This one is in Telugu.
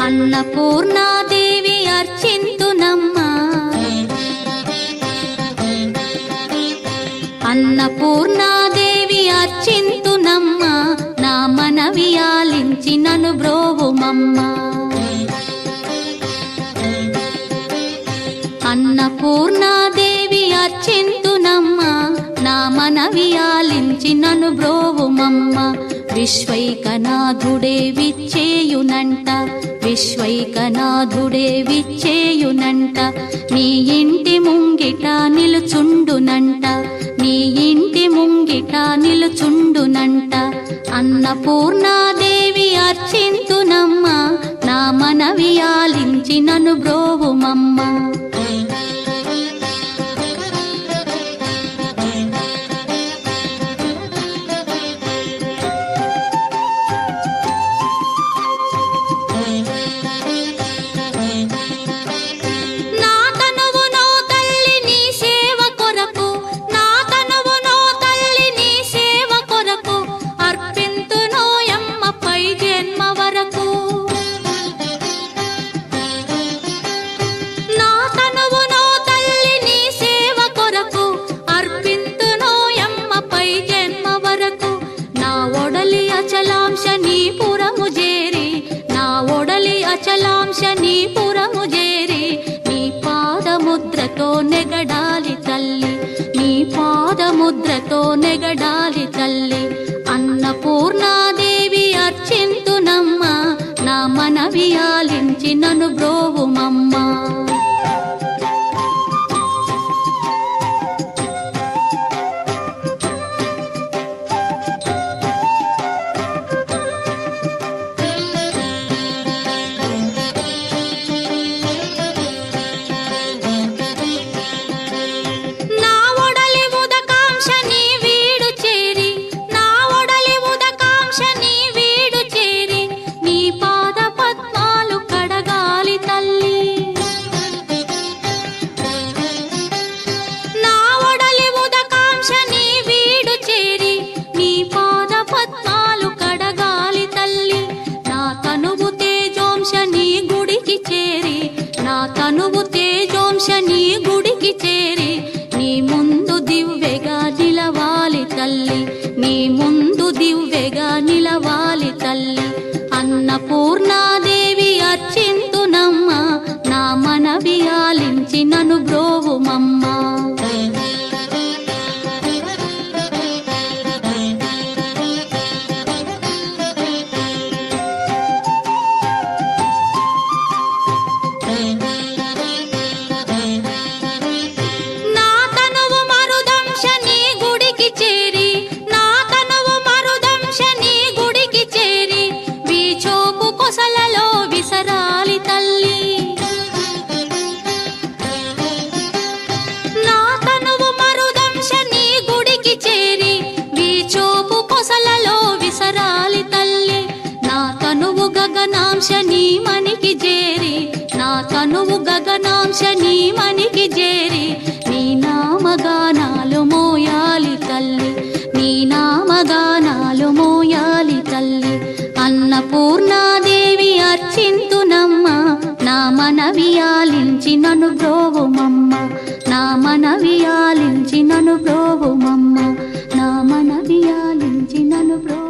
అన్నపూర్ణాదేవి అర్చింతునమ్మా, అన్నపూర్ణాదేవి అర్చింతునమ్మా, నా మనవి ఆలించి నన్ను బ్రోవుమమ్మా. అన్నపూర్ణాదేవి అర్చింతునమ్మా, నా మనవి ఆలించి నన్ను బ్రోవుమమ్మా. విశ్వైకనాథుడే విచ్చేయునంట, విశ్వైకనాథుడే విచ్చేయునంట, నీ ఇంటి ముంగిట నిలుచుండునంట, నీ ఇంటి ముంగిట నిలుచుండునంట. అన్నపూర్ణాదేవి అర్చింతునమ్మా, నా మనవి ఆలించి నన్ను బ్రోవుమమ్మా. అచలాంశ నీ పురము చేరి, నీ పాదముద్రతో నెగడాలి తల్లి, నీ పాదముద్రతో నెగడాలి తల్లి. అన్నపూర్ణాదేవి అర్చింతునమ్మా, నా మనవి ఆలించి నన్ను బ్రోవుమమ్మా. తనువు తేజోంశ నీ గుడికి చేరి, నీ ముందు దివ్వెగా నిలవాలి తల్లి, నీ ముందు దివ్వెగా నిలవాలి తల్లి. అన్నపూర్ణాదేవి అర్చింతునమ్మా, నా మనవి ఆలించి నన్ను బ్రోవుమమ్మా. గగనాంశ నీ మనికి చేరి, నా తనువు గగనాంశ నీ మనికి చేరి, నీ నామగానాలు మోయాలి తల్లి, నీ నామగానాలు మోయాలి తల్లి. అన్నపూర్ణాదేవి అర్చింతునమ్మా, నా మనవి ఆలించి నన్ను బ్రోవుమమ్మా, నా మనవి ఆలించి నన్ను బ్రోవుమమ్మా, నా మనవి ఆలించి నన్ను బ్రో